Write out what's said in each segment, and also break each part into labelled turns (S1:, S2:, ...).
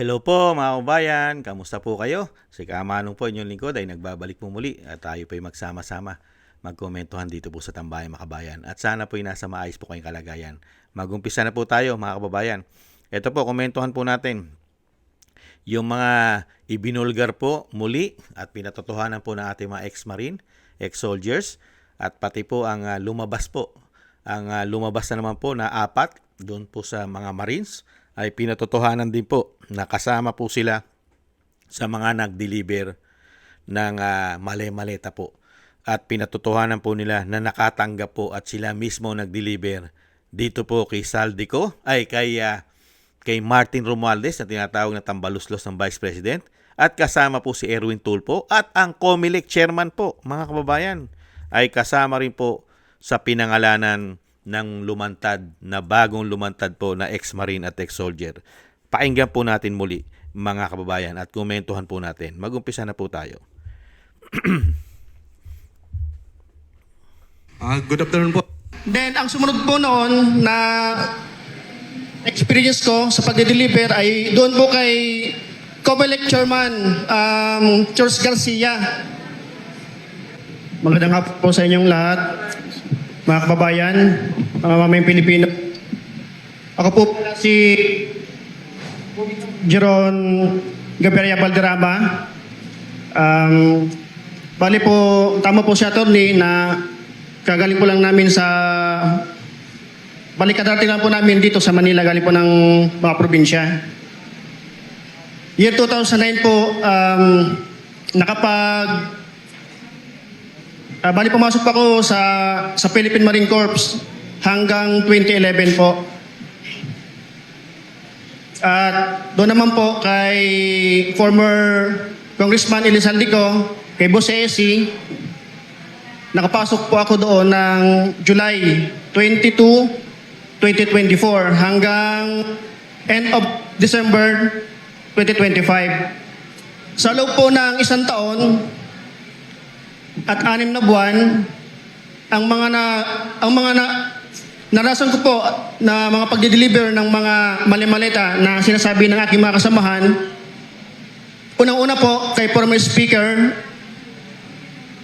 S1: Hello po mga kababayan, kamusta po kayo? Si Kamanong po inyong lingkod ay nagbabalik po muli at tayo po ay magsama-sama magkomentuhan dito po sa Tambayan Makabayan at sana po ay nasa maayos po kayong kalagayan. Magumpisa na po tayo mga kababayan. Ito po, komentuhan po natin yung mga ibinulgar po muli at pinatotohanan po ng ating mga ex-marine, ex-soldiers at pati po ang lumabas po. Ang lumabas na naman po na apat doon po sa mga marines ay pinatotohanan din po na kasama po sila sa mga nag-deliver ng male-maleta po. At pinatotohanan po nila na nakatanggap po at sila mismo nag-deliver dito po kay Saldico, ay kay Martin Romualdez na tinatawag na tambaluslos ng Vice President at kasama po si Erwin Tulfo at ang COMELEC chairman po, mga kababayan, ay kasama rin po sa pinangalanan ng lumantad na bagong lumantad po na ex-marine at ex-soldier. Pakinggan po natin muli mga kababayan at komentuhan po natin. Mag-umpisa na po tayo.
S2: Good afternoon po.
S3: Then, ang sumunod po noon na experience ko sa pagde-deliver ay doon po kay COMELEC Chairman Charles Garcia. Magandang hapon po sa inyong lahat, mga kababayan, mga mamayang Pilipino. Ako po si Jeron Gaviria Valderrama. Bali po, tama po si attorney na kagaling po lang namin sa kadarating lang po namin dito sa Manila, galing po ng mga probinsya. Year 2009 po, bali pumasok pa ako sa Philippine Marine Corps hanggang 2011 po. At doon naman po kay former Congressman Eli Saldico, kay Boss Esi, nakapasok po ako doon ng July 22, 2024 hanggang end of December 2025. Sa loob po ng isang taon at 6 na buwan, ang mga narasan ko po na mga pagde-deliver ng mga mali-maleta na sinasabi ng aking mga kasamahan, unang-una po kay former speaker,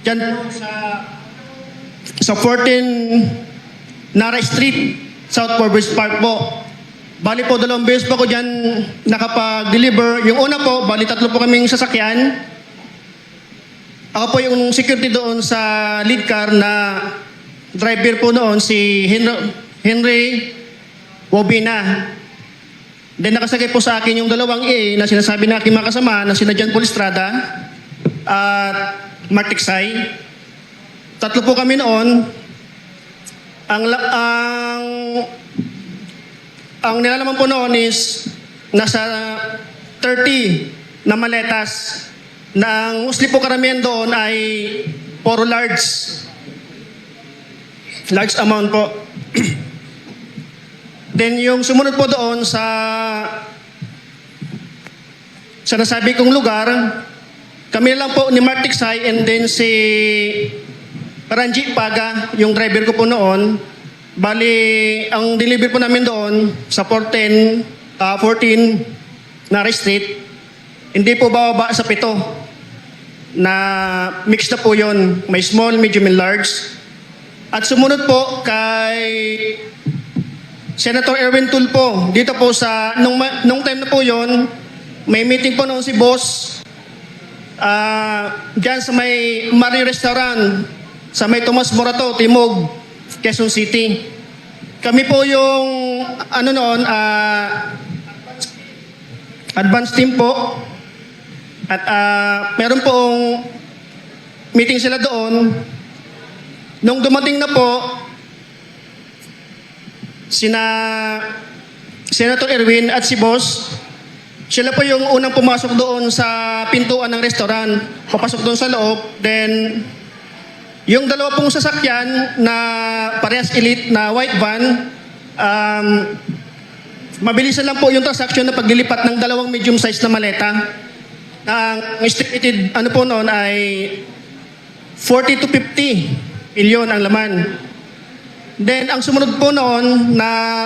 S3: dyan po sa 14 Nara Street, South Forbes Park po. Bali po, 2 beses po ako dyan nakapag-deliver. Yung una po, bali 3 po kaming sasakyan. Ako po yung security doon sa lead car na driver po noon, si Henry Wobina. Then nakasakay po sa akin yung 2 EA na sinasabi na aking mga kasama na sina John Paul Estrada at Mark Tiksay. 3 po kami noon. Ang nilalaman po noon is nasa 30 na maletas na ang mostly po karamihan doon ay puro large amount po. Then yung sumunod po doon sa nasabi kong lugar, kami lang po ni Mark Tiksay and then si Ranjit Paga, yung driver ko po noon. Bali, ang deliver po namin doon sa 14 Nara Street, hindi po bababa sa 7 na mix na po yun. May small, medium, and large. At sumunod po kay Senator Erwin Tulfo. Dito po nung time na po yun, may meeting po noon si Boss dyan sa may Marie Restaurant, sa may Tomas Morato, Timog, Quezon City. Kami po yung advance team po. At meron pong meeting sila doon. Nung dumating na po sina Senator Erwin at si Boss, sila po yung unang pumasok doon sa pintuan ng restaurant. Papasok doon sa loob. Then yung 2 pong sasakyan na parehas elite na white van, mabilisan lang po yung transaction na paglilipat ng 2 medium size na maleta. Ang estimated po noon ay 40 to 50 million ang laman. Then ang sumunod po noon na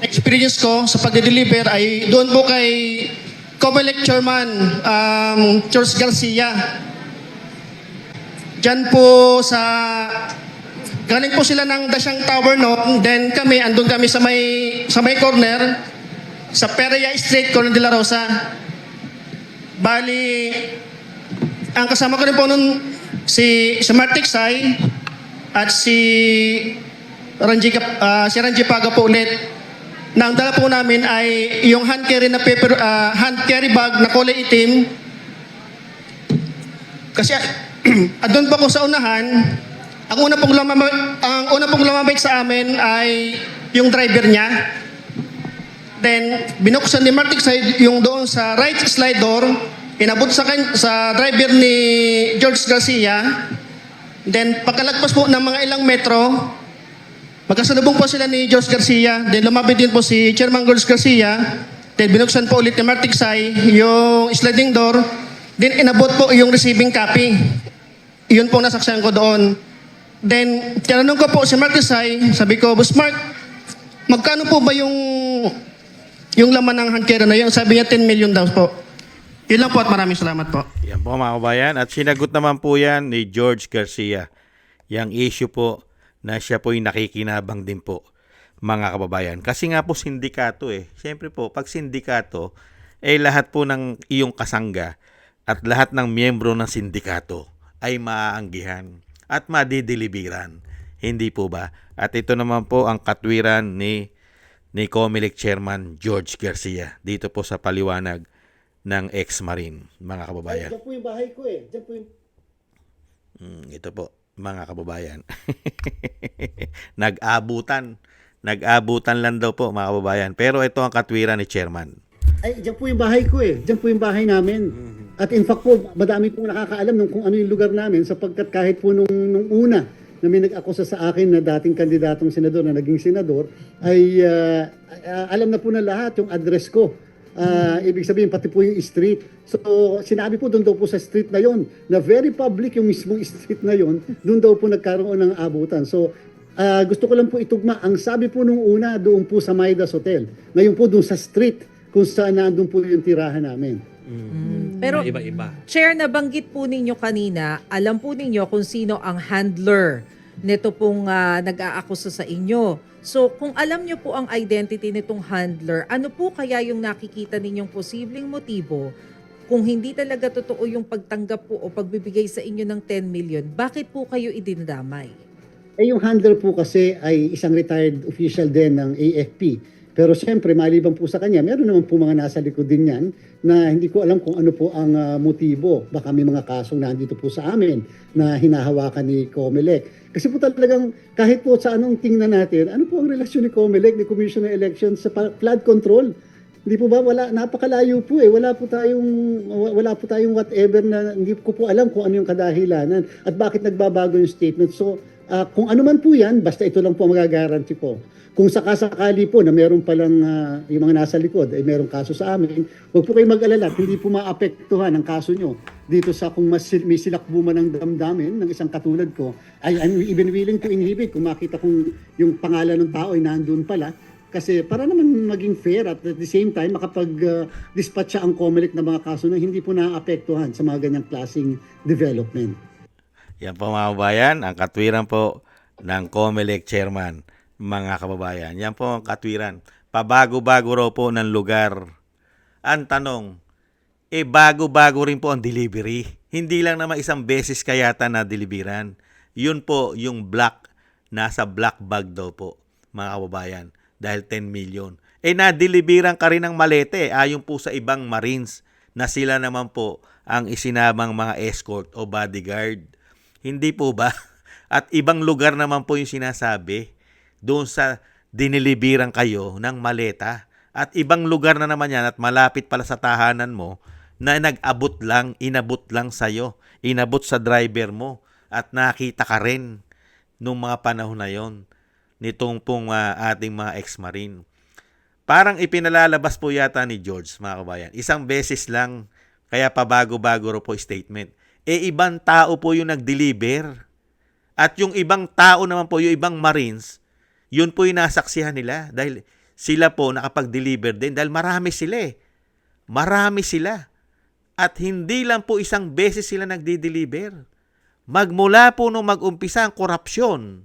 S3: experience ko sa pagde-deliver ay doon po kay COMELEC Chairman George Garcia. Diyan po sa galing po sila ng Dasyang Tower noon, then kami andun kami sa may corner sa Perea Street, Corner de la Rosa. Bali, ang kasama ko rin po noon si Martik Sai at si Ranji Paga po ulit. Na ang dala po namin ay yung hand carry bag na kulay itim. Kasi andun po ako sa unahan. Ang una pong lumamig sa amin ay yung driver niya. Then binuksan ni Martik Sai yung doon sa right slide door, inabot sa driver ni George Garcia. Then pagkalagpas po ng mga ilang metro, magkasalubong po sila ni George Garcia. Then lumapit din po si Chairman George Garcia. Then binuksan po ulit ni Martik Sai yung sliding door. Then inabot po yung receiving copy. Iyon po nasaksihan ko doon. Then tinanong ko po si Martik Sai, sabi ko, Boss Mark, magkano po ba yung laman ng hand carry na yun? Sabi niya 10 million daw po. Yun lang po at maraming salamat po.
S1: Yan po mga kabayan. At sinagot naman po yan ni George Garcia. Yang issue po na siya po yung nakikinabang din po mga kababayan. Kasi nga po sindikato eh. Siyempre po, pag sindikato, lahat po ng iyong kasangga at lahat ng miyembro ng sindikato ay maaanggihan at madideliveran. Hindi po ba? At ito naman po ang katwiran ni COMELEC Chairman George Garcia dito po sa paliwanag ng ex-marine, mga kababayan.
S2: Diyan po yung bahay ko eh. Diyan po yung...
S1: Ito po, mga kababayan. Nag-abutan lang daw po, mga kababayan. Pero ito ang katwiran ni Chairman.
S2: Ay, diyan po yung bahay ko eh. Diyan po yung bahay namin. At in fact po, madami pong nakakaalam nung kung ano yung lugar namin sapagkat kahit po nung una na may nag-akusa sa akin na dating kandidatong senador na naging senador, ay alam na po na lahat yung address ko. Ibig sabihin, pati po yung street. So, sinabi po doon daw po sa street na yon na very public yung mismong street na yon, doon daw po nagkaroon ng abutan. So, gusto ko lang po itugma. Ang sabi po nung una, doon po sa Maidas Hotel. Ngayon po doon sa street, kung saan nandun po yung tirahan namin.
S4: Pero,
S5: iba-iba.
S4: Chair, nabanggit po ninyo kanina, alam po ninyo kung sino ang handler nito pong nag-aakusa sa inyo. So, kung alam nyo po ang identity nitong handler, ano po kaya yung nakikita ninyong posibleng motibo kung hindi talaga totoo yung pagtanggap po o pagbibigay sa inyo ng 10 million, bakit po kayo idinadamay?
S2: Yung handler po kasi ay isang retired official din ng AFP. Pero siyempre, maliban po sa kanya, meron naman po mga nasa likod din yan na hindi ko alam kung ano po ang motibo. Baka may mga kasong nandito po sa amin na hinahawakan ni COMELEC. Kasi po talagang kahit po sa anong tingnan natin, ano po ang relasyon ni COMELEC, ni Commission on Elections sa flood control? Hindi po ba? Napakalayo po eh. Wala po tayong whatever na hindi ko po alam kung ano yung kadahilanan at bakit nagbabago yung statement. So, kung ano man po yan, basta ito lang po ang magagaranti ko. Kung sakasakali po na meron palang yung mga nasa likod ay merong kaso sa amin, huwag po kayong mag-alala at hindi po maapektuhan ang kaso nyo dito sa kung may silakbuman ng damdamin ng isang katulad ko, I'm even willing to inhibit kung makita kong yung pangalan ng tao ay nandun pala. Kasi para naman maging fair at the same time makapag-dispatch siya ang COMELEC na mga kaso na hindi po naapektuhan sa mga ganyang klaseng development.
S1: Yan po mga kababayan, ang katwiran po ng COMELEC Chairman. Mga kababayan, yan po ang katwiran. Pabago-bago raw po ng lugar. Ang tanong, bago-bago rin po ang delivery. Hindi lang naman isang beses kayata na deliveran. Yun po yung nasa black bag daw po, mga kababayan, dahil 10 million. Na-deliveran ka rin ng malete, ayon po sa ibang Marines na sila naman po ang isinamang mga escort o bodyguard. Hindi po ba? At ibang lugar naman po yung sinasabi doon sa dinilibiran kayo ng maleta. At ibang lugar na naman yan at malapit pala sa tahanan mo na inabot lang sa'yo, inabot sa driver mo at nakita ka rin nung mga panahon na yon nitong pong ating mga ex-marine. Parang ipinalalabas po yata ni George, mga kabayan. Isang beses lang, kaya pabago-bago po statement. Ibang tao po yung nag-deliver. At yung ibang tao naman po, yung ibang Marines, yun po yung nasaksihan nila dahil sila po nakapag-deliver din dahil marami sila eh. Marami sila. At hindi lang po isang beses sila nagdi-deliver. Magmula po nung mag-umpisa ang korupsyon.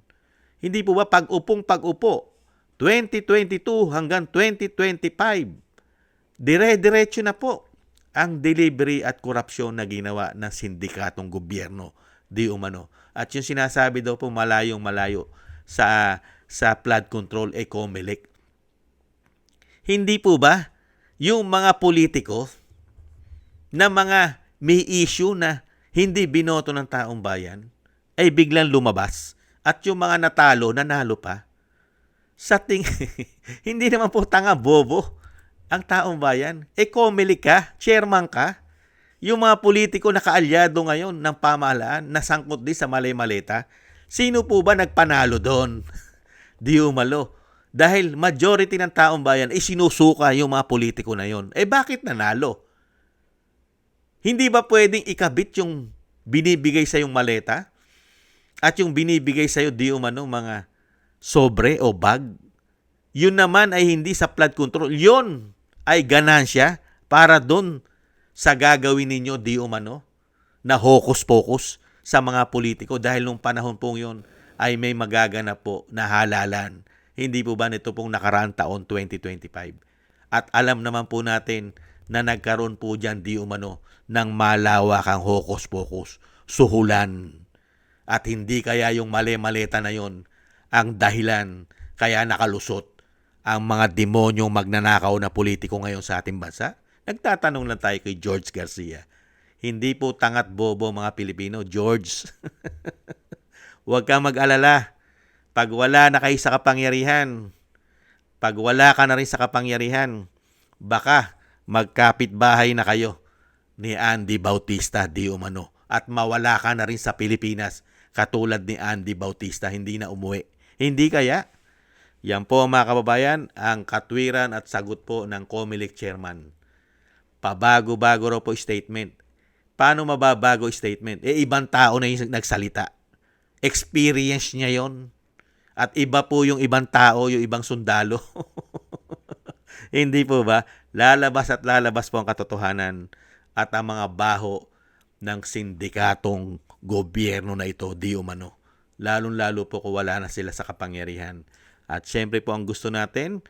S1: Hindi po ba pag-upo, 2022 hanggang 2025, dire-diretso na po ang delivery at korupsyon na ginawa ng sindikatong gobyerno di umano. At yung sinasabi daw po malayong malayo sa flood control COMELEC. Hindi po ba yung mga politiko na mga may issue na hindi binoto ng taong bayan ay biglang lumabas at yung mga natalo, nanalo pa? Sa hindi naman po tanga bobo ang taong bayan. COMELEC ka, chairman ka, yung mga politiko na kaalyado ngayon ng pamahalaan, nasangkot din sa malay-maleta, sino po ba nagpanalo doon? Di umalo. Dahil majority ng taong bayan ay sinusuka yung mga politiko na yon. Bakit nanalo? Hindi ba pwedeng ikabit yung binibigay sa yung maleta at yung binibigay sa iyo di umano mga sobre o bag? Yun naman ay hindi sa flood control. Yun ay ganansya para doon sa gagawin ninyo di umano na hokus-pokus sa mga politiko dahil nung panahon pong yun ay may magaganap po na halalan. Hindi po ba nito pong nakaraang taon 2025? At alam naman po natin na nagkaroon po dyan di umano ng malawakang hokus-pokus, suhulan. At hindi kaya yung mali-maleta na yon ang dahilan kaya nakalusot ang mga demonyong magnanakaw na politiko ngayon sa ating bansa? Nagtatanong lang tayo kay George Garcia. Hindi po tangat bobo mga Pilipino, George. Huwag kang mag-alala. Pag wala na kayo sa kapangyarihan, pag wala ka na rin sa kapangyarihan, baka magkapit-bahay na kayo ni Andy Bautista di umano at mawala ka na rin sa Pilipinas katulad ni Andy Bautista, hindi na umuwi. Hindi kaya? Yan po mga kababayan, ang katwiran at sagot po ng COMELEC chairman. Pabago-bago raw po statement. Paano mababago statement? Ibang tao na yung nagsalita. Experience niya yon. At iba po yung ibang tao, yung ibang sundalo. Hindi po ba? Lalabas at lalabas po ang katotohanan at ang mga baho ng sindikatong gobyerno na ito, di umano. Lalong-lalo po kung wala na sila sa kapangyarihan. At syempre po ang gusto natin,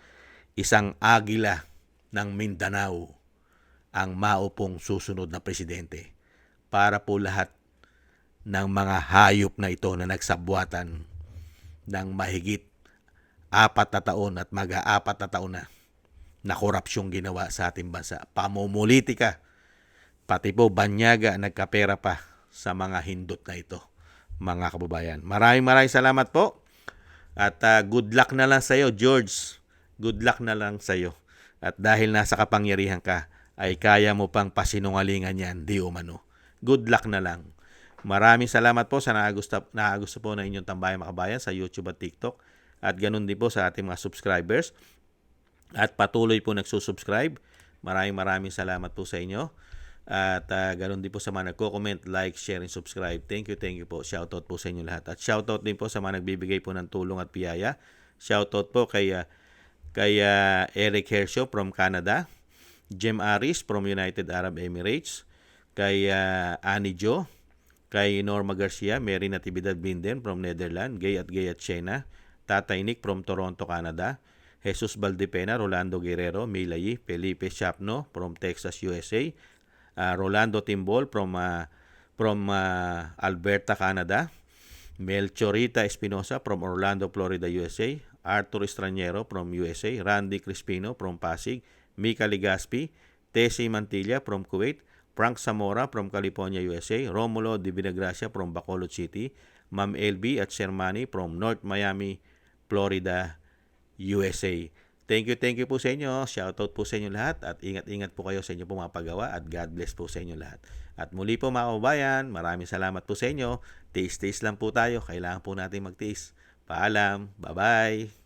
S1: isang agila ng Mindanao ang maupong susunod na presidente para po lahat ng mga hayop na ito na nagsabwatan ng mahigit 4 na taon at mag-4 na taon na korupsyong ginawa sa ating bansa. Pamumulitika, pati po banyaga, nagkapera pa sa mga hindot na ito, mga kababayan. Maraming salamat po. At good luck na lang sa iyo, George. Good luck na lang sa iyo. At dahil nasa kapangyarihan ka, ay kaya mo pang pasinungalingan yan, di umano. Good luck na lang. Maraming salamat po sa nakagusto po na inyong tambayang makabayan sa YouTube at TikTok. At ganun din po sa ating mga subscribers. At patuloy po nagsusubscribe. Maraming salamat po sa inyo. At ganoon din po sa mga nagko-comment, like, share, and subscribe. Thank you po. Shoutout po sa inyo lahat. At shoutout din po sa mga nagbibigay po ng tulong at biyaya. Shoutout po kay Eric Hershaw from Canada, Jem Aris from United Arab Emirates, kay Annie Jo, kay Norma Garcia, Mary Natividad Binden from Netherlands, Gay at Chena, Tatay Nick from Toronto, Canada, Jesus Valdepena, Rolando Guerrero, Milayi, Felipe Chapno from Texas, USA, Rolando Timbol from Alberta, Canada, Melchorita Espinosa from Orlando, Florida, USA, Arthur Estraniero from USA, Randy Crispino from Pasig, Mika Ligaspi, Tessie Mantilla from Kuwait, Frank Zamora from California, USA, Romulo Di Vinagracia from Bacolod City, Ma'am LB at Shermani from North Miami, Florida, USA. Thank you po sa inyo. Shoutout po sa inyo lahat at ingat-ingat po kayo sa inyo pong mga paggawa at God bless po sa inyo lahat. At muli po mga kababayan, maraming salamat po sa inyo. Tiis-tiis lang po tayo. Kailangan po natin magtiis. Paalam. Bye-bye.